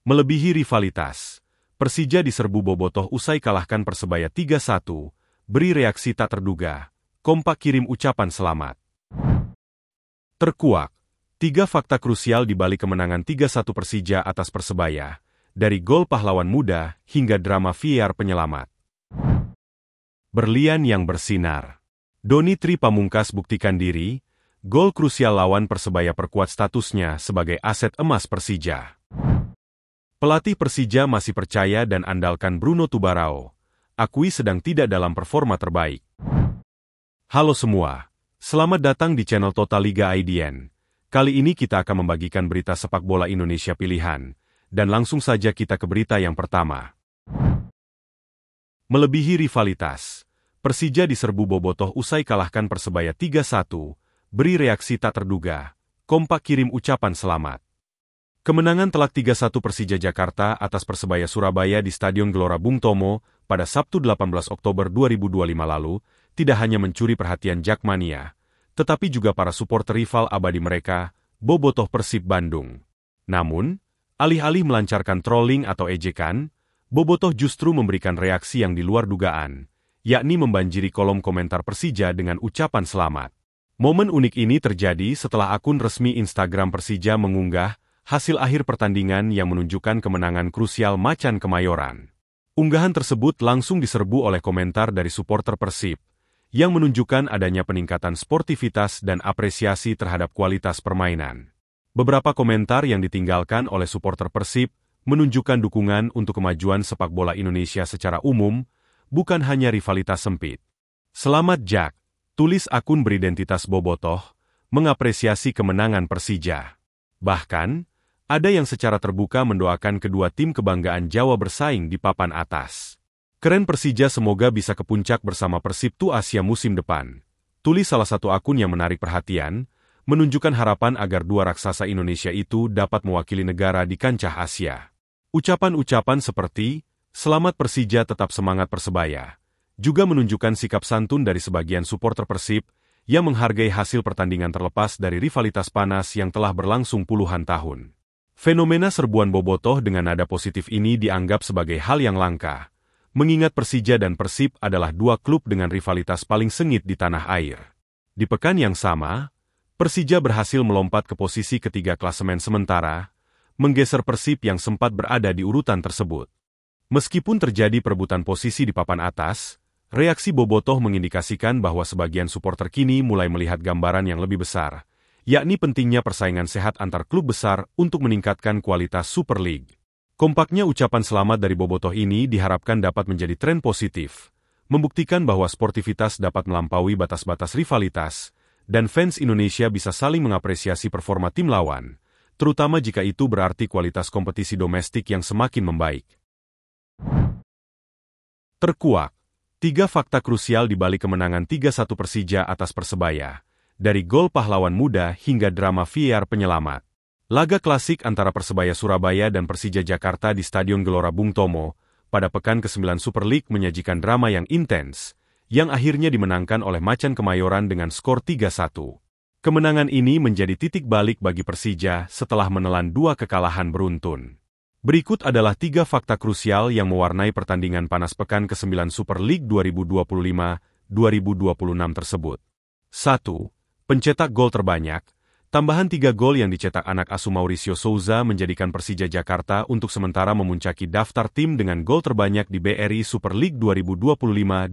Melebihi rivalitas, Persija diserbu bobotoh usai kalahkan Persebaya 3-1, beri reaksi tak terduga, kompak kirim ucapan selamat. Terkuak, 3 fakta krusial di balik kemenangan 3-1 Persija atas Persebaya, dari gol pahlawan muda hingga drama VAR penyelamat. Berlian yang bersinar. Doni Tri Pamungkas buktikan diri, gol krusial lawan Persebaya perkuat statusnya sebagai aset emas Persija. Pelatih Persija masih percaya dan andalkan Bruno Tubarao, akui sedang tidak dalam performa terbaik. Halo semua, selamat datang di channel Total Liga IDN. Kali ini kita akan membagikan berita sepak bola Indonesia pilihan, dan langsung saja kita ke berita yang pertama. Melebihi rivalitas, Persija diserbu bobotoh usai kalahkan Persebaya 3-1, beri reaksi tak terduga, kompak kirim ucapan selamat. Kemenangan telak 3-1 Persija Jakarta atas Persebaya Surabaya di Stadion Gelora Bung Tomo pada Sabtu 18 Oktober 2025 lalu tidak hanya mencuri perhatian Jakmania, tetapi juga para supporter rival abadi mereka, bobotoh Persib Bandung. Namun, alih-alih melancarkan trolling atau ejekan, bobotoh justru memberikan reaksi yang di luar dugaan, yakni membanjiri kolom komentar Persija dengan ucapan selamat. Momen unik ini terjadi setelah akun resmi Instagram Persija mengunggah hasil akhir pertandingan yang menunjukkan kemenangan krusial Macan Kemayoran. Unggahan tersebut langsung diserbu oleh komentar dari supporter Persib, yang menunjukkan adanya peningkatan sportivitas dan apresiasi terhadap kualitas permainan. Beberapa komentar yang ditinggalkan oleh supporter Persib menunjukkan dukungan untuk kemajuan sepak bola Indonesia secara umum, bukan hanya rivalitas sempit. Selamat Jak, tulis akun beridentitas bobotoh, mengapresiasi kemenangan Persija. Bahkan, ada yang secara terbuka mendoakan kedua tim kebanggaan Jawa bersaing di papan atas. Keren Persija, semoga bisa ke puncak bersama Persib Tu Asia musim depan, tulis salah satu akun yang menarik perhatian, menunjukkan harapan agar dua raksasa Indonesia itu dapat mewakili negara di kancah Asia. Ucapan-ucapan seperti, "Selamat Persija, tetap semangat Persebaya," juga menunjukkan sikap santun dari sebagian supporter Persib yang menghargai hasil pertandingan terlepas dari rivalitas panas yang telah berlangsung puluhan tahun. Fenomena serbuan bobotoh dengan nada positif ini dianggap sebagai hal yang langka, mengingat Persija dan Persib adalah dua klub dengan rivalitas paling sengit di tanah air. Di pekan yang sama, Persija berhasil melompat ke posisi ketiga klasemen sementara, menggeser Persib yang sempat berada di urutan tersebut. Meskipun terjadi perebutan posisi di papan atas, reaksi bobotoh mengindikasikan bahwa sebagian supporter kini mulai melihat gambaran yang lebih besar, yakni pentingnya persaingan sehat antar klub besar untuk meningkatkan kualitas Super League. Kompaknya ucapan selamat dari bobotoh ini diharapkan dapat menjadi tren positif, membuktikan bahwa sportivitas dapat melampaui batas-batas rivalitas, dan fans Indonesia bisa saling mengapresiasi performa tim lawan, terutama jika itu berarti kualitas kompetisi domestik yang semakin membaik. Terkuak, 3 fakta krusial di balik kemenangan 3-1 Persija atas Persebaya, dari gol pahlawan muda hingga drama VAR penyelamat. Laga klasik antara Persebaya Surabaya dan Persija Jakarta di Stadion Gelora Bung Tomo pada pekan ke-9 Super League menyajikan drama yang intens, yang akhirnya dimenangkan oleh Macan Kemayoran dengan skor 3-1. Kemenangan ini menjadi titik balik bagi Persija setelah menelan 2 kekalahan beruntun. Berikut adalah 3 fakta krusial yang mewarnai pertandingan panas pekan ke-9 Super League 2025-2026 tersebut. 1. Pencetak gol terbanyak. Tambahan 3 gol yang dicetak anak asuh Mauricio Souza menjadikan Persija Jakarta untuk sementara memuncaki daftar tim dengan gol terbanyak di BRI Super League 2025-26.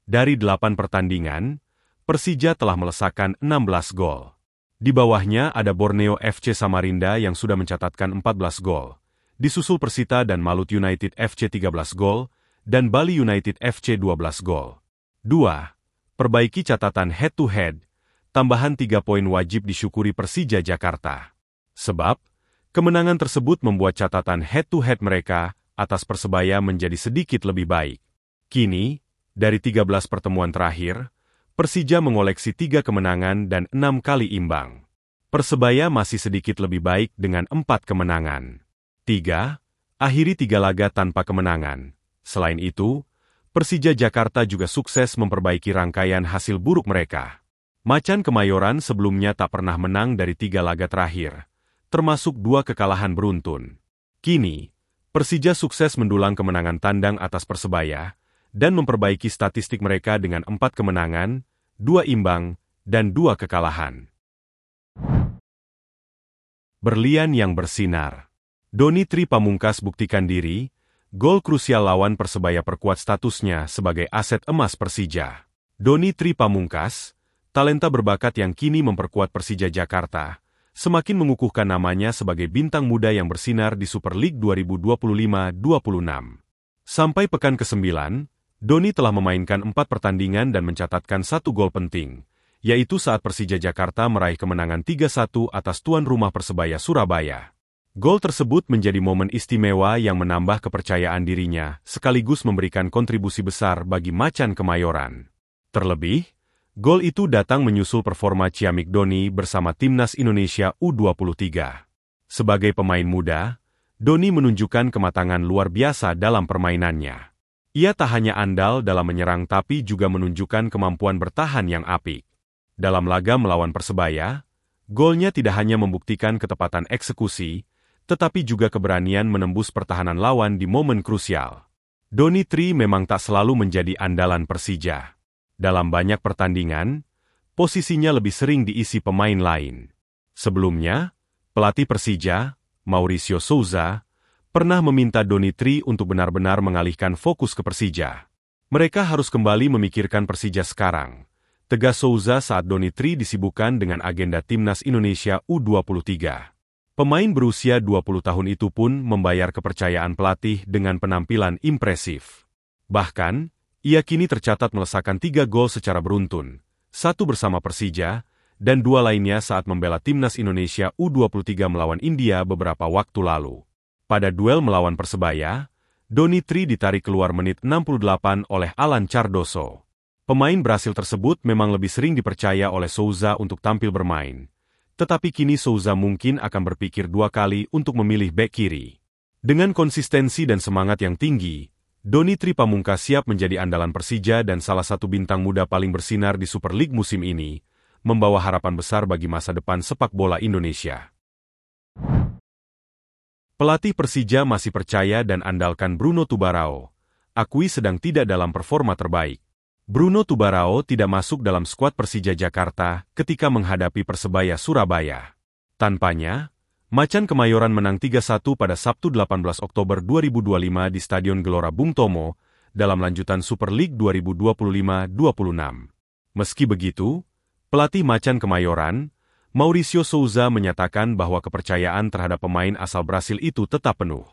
Dari 8 pertandingan, Persija telah melesakkan 16 gol. Di bawahnya ada Borneo FC Samarinda yang sudah mencatatkan 14 gol, disusul Persita dan Malut United FC 13 gol, dan Bali United FC 12 gol. 2. Perbaiki catatan head-to-head. Tambahan 3 poin wajib disyukuri Persija Jakarta. Sebab, kemenangan tersebut membuat catatan head-to-head mereka atas Persebaya menjadi sedikit lebih baik. Kini, dari 13 pertemuan terakhir, Persija mengoleksi 3 kemenangan dan 6 kali imbang. Persebaya masih sedikit lebih baik dengan 4 kemenangan. 3. Akhiri 3 laga tanpa kemenangan. Selain itu, Persija Jakarta juga sukses memperbaiki rangkaian hasil buruk mereka. Macan Kemayoran sebelumnya tak pernah menang dari 3 laga terakhir, termasuk 2 kekalahan beruntun. Kini, Persija sukses mendulang kemenangan tandang atas Persebaya dan memperbaiki statistik mereka dengan 4 kemenangan, 2 imbang, dan 2 kekalahan. Berlian yang bersinar. Doni Tri Pamungkas buktikan diri, gol krusial lawan Persebaya perkuat statusnya sebagai aset emas Persija. Doni Tri Pamungkas, talenta berbakat yang kini memperkuat Persija Jakarta, semakin mengukuhkan namanya sebagai bintang muda yang bersinar di Super League 2025-26. Sampai pekan ke-9, Doni telah memainkan 4 pertandingan dan mencatatkan 1 gol penting, yaitu saat Persija Jakarta meraih kemenangan 3-1 atas tuan rumah Persebaya Surabaya. Gol tersebut menjadi momen istimewa yang menambah kepercayaan dirinya, sekaligus memberikan kontribusi besar bagi Macan Kemayoran. Terlebih, gol itu datang menyusul performa ciamik Doni bersama Timnas Indonesia U23. Sebagai pemain muda, Doni menunjukkan kematangan luar biasa dalam permainannya. Ia tak hanya andal dalam menyerang tapi juga menunjukkan kemampuan bertahan yang apik. Dalam laga melawan Persebaya, golnya tidak hanya membuktikan ketepatan eksekusi, tetapi juga keberanian menembus pertahanan lawan di momen krusial. Doni Tri memang tak selalu menjadi andalan Persija. Dalam banyak pertandingan, posisinya lebih sering diisi pemain lain. Sebelumnya, pelatih Persija, Mauricio Souza, pernah meminta Doni Tri untuk benar-benar mengalihkan fokus ke Persija. Mereka harus kembali memikirkan Persija sekarang, tegas Souza saat Doni Tri disibukkan dengan agenda Timnas Indonesia U23. Pemain berusia 20 tahun itu pun membayar kepercayaan pelatih dengan penampilan impresif. Bahkan, ia kini tercatat melesakkan 3 gol secara beruntun, 1 bersama Persija, dan 2 lainnya saat membela Timnas Indonesia U23 melawan India beberapa waktu lalu. Pada duel melawan Persebaya, Doni Tri ditarik keluar menit 68 oleh Alan Cardoso. Pemain Brasil tersebut memang lebih sering dipercaya oleh Souza untuk tampil bermain. Tetapi kini Souza mungkin akan berpikir 2 kali untuk memilih bek kiri. Dengan konsistensi dan semangat yang tinggi, Doni Tri Pamungkas siap menjadi andalan Persija dan salah satu bintang muda paling bersinar di Super League musim ini, membawa harapan besar bagi masa depan sepak bola Indonesia. Pelatih Persija masih percaya dan andalkan Bruno Tubarao, akui sedang tidak dalam performa terbaik. Bruno Tubarao tidak masuk dalam skuad Persija Jakarta ketika menghadapi Persebaya Surabaya. Tanpanya, Macan Kemayoran menang 3-1 pada Sabtu 18 Oktober 2025 di Stadion Gelora Bung Tomo dalam lanjutan Super League 2025-26. Meski begitu, pelatih Macan Kemayoran, Mauricio Souza menyatakan bahwa kepercayaan terhadap pemain asal Brasil itu tetap penuh.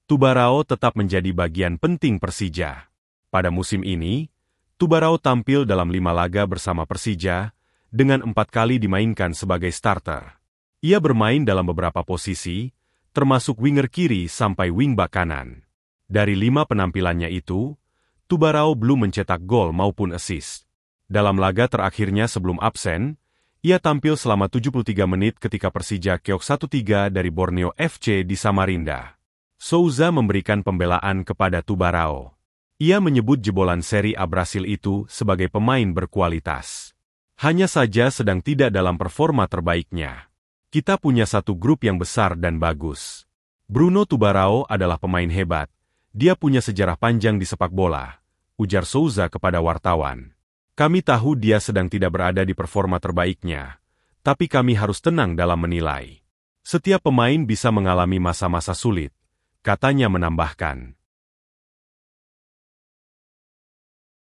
Tubarao tetap menjadi bagian penting Persija. Pada musim ini, Tubarao tampil dalam 5 laga bersama Persija, dengan 4 kali dimainkan sebagai starter. Ia bermain dalam beberapa posisi, termasuk winger kiri sampai wingback kanan. Dari 5 penampilannya itu, Tubarao belum mencetak gol maupun assist. Dalam laga terakhirnya sebelum absen, ia tampil selama 73 menit ketika Persija keok 1-3 dari Borneo FC di Samarinda. Souza memberikan pembelaan kepada Tubarao. Ia menyebut jebolan Serie A Brasil itu sebagai pemain berkualitas. Hanya saja sedang tidak dalam performa terbaiknya. Kita punya satu grup yang besar dan bagus. Bruno Tubarao adalah pemain hebat. Dia punya sejarah panjang di sepak bola, ujar Souza kepada wartawan. Kami tahu dia sedang tidak berada di performa terbaiknya, tapi kami harus tenang dalam menilai. Setiap pemain bisa mengalami masa-masa sulit, katanya menambahkan.